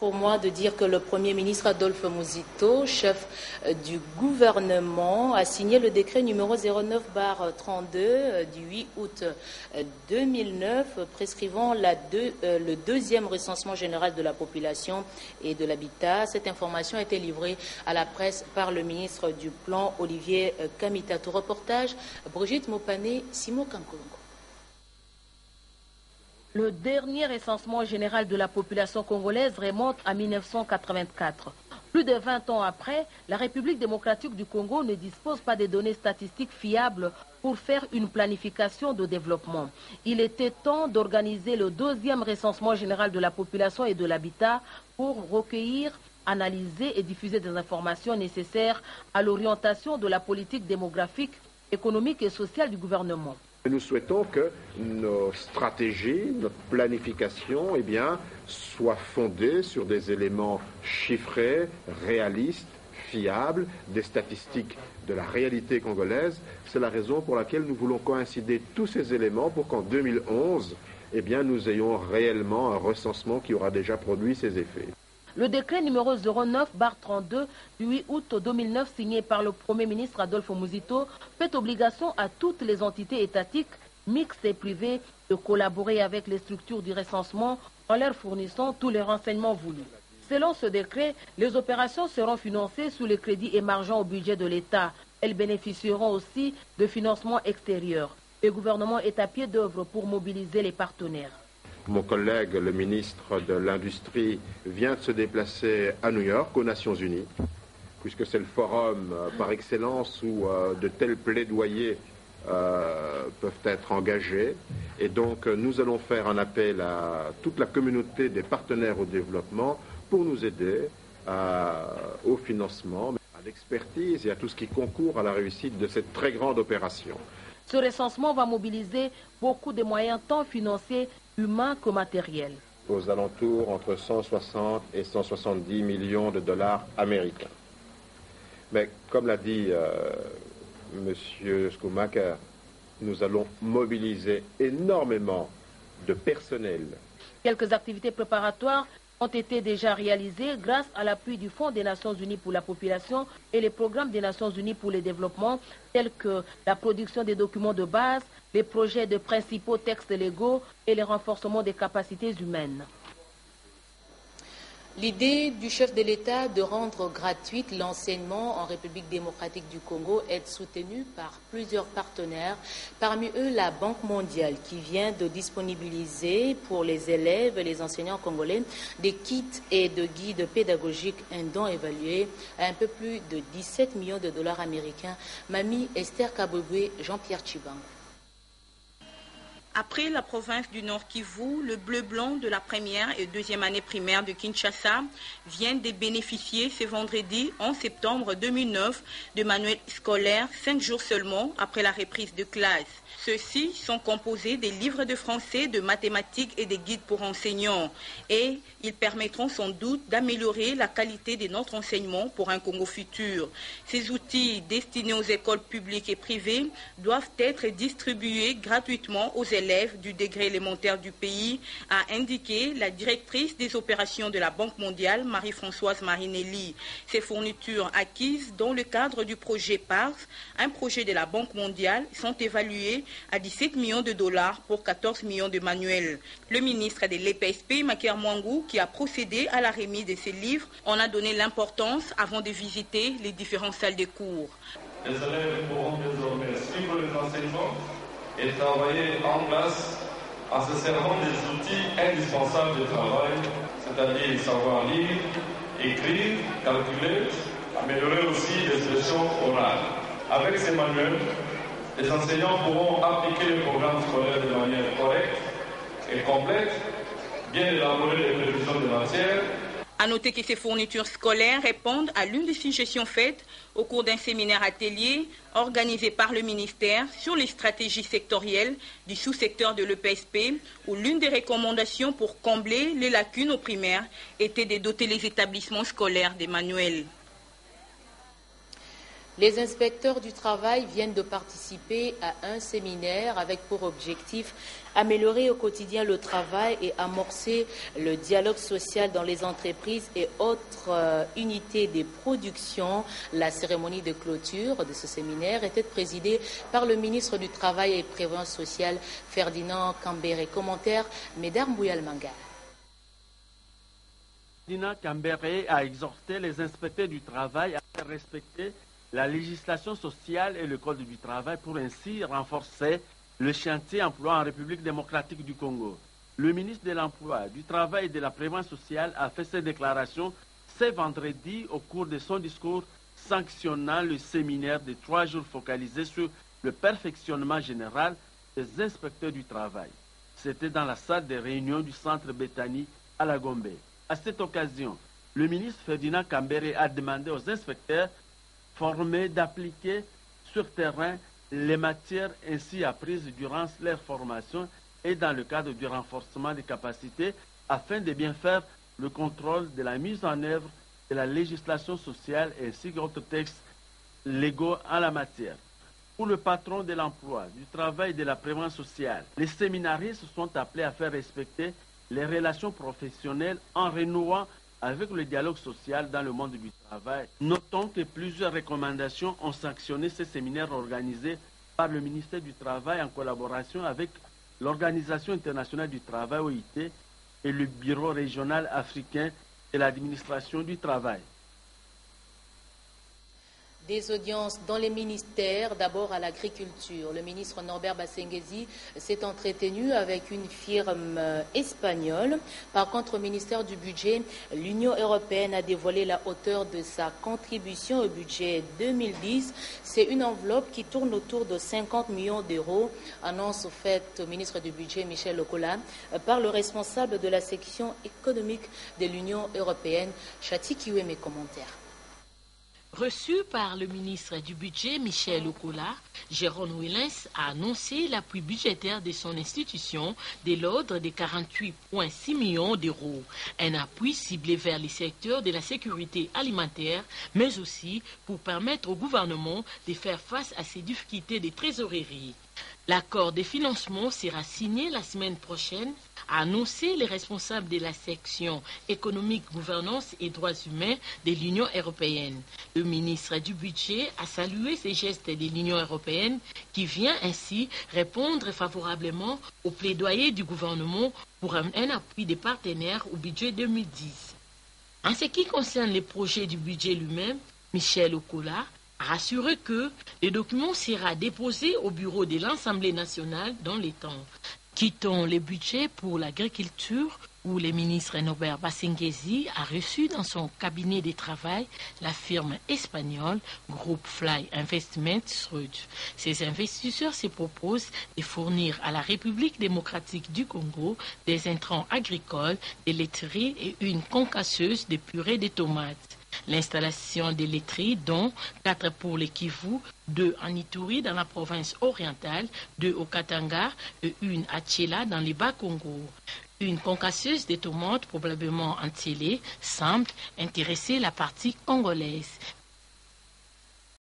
Pour moi de dire que le Premier ministre Adolphe Muzito, chef du gouvernement, a signé le décret numéro 09/32 du 8 août 2009 prescrivant le deuxième recensement général de la population et de l'habitat. Cette information a été livrée à la presse par le ministre du Plan, Olivier Kamitatou. Reportage, Brigitte Mopane, Simon Kankolongo. Le dernier recensement général de la population congolaise remonte à 1984. Plus de 20 ans après, la République démocratique du Congo ne dispose pas de données statistiques fiables pour faire une planification de développement. Il était temps d'organiser le deuxième recensement général de la population et de l'habitat pour recueillir, analyser et diffuser des informations nécessaires à l'orientation de la politique démographique, économique et sociale du gouvernement. Nous souhaitons que nos stratégies, notre planification, soient fondées sur des éléments chiffrés, réalistes, fiables, des statistiques de la réalité congolaise. C'est la raison pour laquelle nous voulons coïncider tous ces éléments pour qu'en 2011, nous ayons réellement un recensement qui aura déjà produit ses effets. Le décret numéro 09/32 du 8 août 2009 signé par le Premier ministre Adolphe Muzito fait obligation à toutes les entités étatiques, mixtes et privées, de collaborer avec les structures du recensement en leur fournissant tous les renseignements voulus. Selon ce décret, les opérations seront financées sous les crédits émargeant au budget de l'État. Elles bénéficieront aussi de financements extérieurs. Le gouvernement est à pied d'œuvre pour mobiliser les partenaires. Mon collègue, le ministre de l'Industrie, vient de se déplacer à New York, aux Nations Unies, puisque c'est le forum par excellence où de tels plaidoyers peuvent être engagés. Et donc, nous allons faire un appel à toute la communauté des partenaires au développement pour nous aider au financement, à l'expertise et à tout ce qui concourt à la réussite de cette très grande opération. Ce recensement va mobiliser beaucoup de moyens tant financiers, humains que matériels. Aux alentours entre 160 et 170 millions de dollars américains. Mais comme l'a dit M. Schumacher, nous allons mobiliser énormément de personnel. Quelques activités préparatoires ont été déjà réalisées grâce à l'appui du Fonds des Nations Unies pour la population et les programmes des Nations Unies pour le développement, tels que la production des documents de base, les projets de principaux textes légaux et le renforcement des capacités humaines. L'idée du chef de l'État de rendre gratuite l'enseignement en République démocratique du Congo est soutenue par plusieurs partenaires, parmi eux la Banque mondiale qui vient de disponibiliser pour les élèves et les enseignants congolais des kits et de guides pédagogiques, un don évalué à un peu plus de 17 millions de dollars américains. Mamie Esther Kaboué, Jean-Pierre Chiban. Après la province du Nord Kivu, le bleu-blanc de la première et deuxième année primaire de Kinshasa vient de bénéficier ce vendredi 11 septembre 2009 de manuels scolaires 5 jours seulement après la reprise de classe. Ceux-ci sont composés des livres de français, de mathématiques et des guides pour enseignants. Et ils permettront sans doute d'améliorer la qualité de notre enseignement pour un Congo futur. Ces outils destinés aux écoles publiques et privées doivent être distribués gratuitement aux élèves du degré élémentaire du pays, a indiqué la directrice des opérations de la Banque mondiale, Marie-Françoise Marinelli. Ces fournitures acquises dans le cadre du projet PARS, un projet de la Banque mondiale, sont évaluées à 17 millions de dollars pour 14 millions de manuels. Le ministre de l'EPSP, Maker Mwangou, qui a procédé à la remise de ces livres, en a donné l'importance avant de visiter les différentes salles de cours. Les élèves pourront désormais suivre les enseignements et travailler en classe en se servant des outils indispensables de travail, c'est-à-dire savoir lire, écrire, calculer, améliorer aussi l'expression orale. Avec ces manuels, les enseignants pourront appliquer le programme scolaire de manière correcte et complète, bien élaborer les prévisions de matière. À noter que ces fournitures scolaires répondent à l'une des suggestions faites au cours d'un séminaire atelier organisé par le ministère sur les stratégies sectorielles du sous-secteur de l'EPSP, où l'une des recommandations pour combler les lacunes aux primaires était de doter les établissements scolaires des manuels. Les inspecteurs du travail viennent de participer à un séminaire avec pour objectif améliorer au quotidien le travail et amorcer le dialogue social dans les entreprises et autres unités de production. La cérémonie de clôture de ce séminaire était présidée par le ministre du Travail et Prévoyance sociale, Ferdinand Kambere. Commentaire, Médard Mbouyal Manga. Ferdinand Kambere a exhorté les inspecteurs du travail à faire respecter la législation sociale et le Code du travail pour ainsi renforcer le chantier emploi en République démocratique du Congo. Le ministre de l'Emploi, du Travail et de la Prévoyance sociale a fait cette déclaration ce vendredi au cours de son discours sanctionnant le séminaire de 3 jours focalisé sur le perfectionnement général des inspecteurs du travail. C'était dans la salle de réunion du centre Bethany à la Gombe. À cette occasion, le ministre Ferdinand Kambere a demandé aux inspecteurs formés d'appliquer sur terrain les matières ainsi apprises durant leur formation et dans le cadre du renforcement des capacités afin de bien faire le contrôle de la mise en œuvre de la législation sociale ainsi qu'autres textes légaux en la matière. Pour le patron de l'emploi, du travail et de la prévoyance sociale, les séminaristes sont appelés à faire respecter les relations professionnelles en renouant avec le dialogue social dans le monde du travail. Notons que plusieurs recommandations ont sanctionné ce séminaire organisé par le ministère du Travail en collaboration avec l'Organisation internationale du travail, OIT, et le Bureau régional africain de l'administration du travail. Des audiences dans les ministères, d'abord à l'agriculture. Le ministre Norbert Basengezi s'est entretenu avec une firme espagnole. Par contre, au ministère du Budget, l'Union européenne a dévoilé la hauteur de sa contribution au budget 2010. C'est une enveloppe qui tourne autour de 50 millions d'euros, annonce faite au ministre du Budget Michel Okola par le responsable de la section économique de l'Union européenne. Chati Kiwe, mes commentaires. Reçu par le ministre du Budget, Michel Okola, Jérôme Willens a annoncé l'appui budgétaire de son institution de l'ordre de 48,6 millions d'euros. Un appui ciblé vers les secteurs de la sécurité alimentaire, mais aussi pour permettre au gouvernement de faire face à ces difficultés de trésorerie. L'accord de financement sera signé la semaine prochaine, a annoncé les responsables de la section économique, gouvernance et droits humains de l'Union européenne. Le ministre du Budget a salué ces gestes de l'Union européenne qui vient ainsi répondre favorablement au plaidoyer du gouvernement pour un appui des partenaires au budget 2010. En ce qui concerne les projets du budget lui-même, Michel Okola a assuré que le document sera déposé au bureau de l'Assemblée nationale dans les temps. Quittons le budget pour l'agriculture où le ministre Norbert Basengezi a reçu dans son cabinet de travail la firme espagnole Groupe Fly Investment Srud. Ces investisseurs se proposent de fournir à la République démocratique du Congo des intrants agricoles, des laiteries et une concasseuse de purée de tomates. L'installation des laiteries, dont 4 pour le Kivu, 2 en Ituri dans la province orientale, 2 au Katanga et 1 à Tchela dans les Bas-Congo. Une concasseuse de tomates, probablement en télé, semble intéresser la partie congolaise.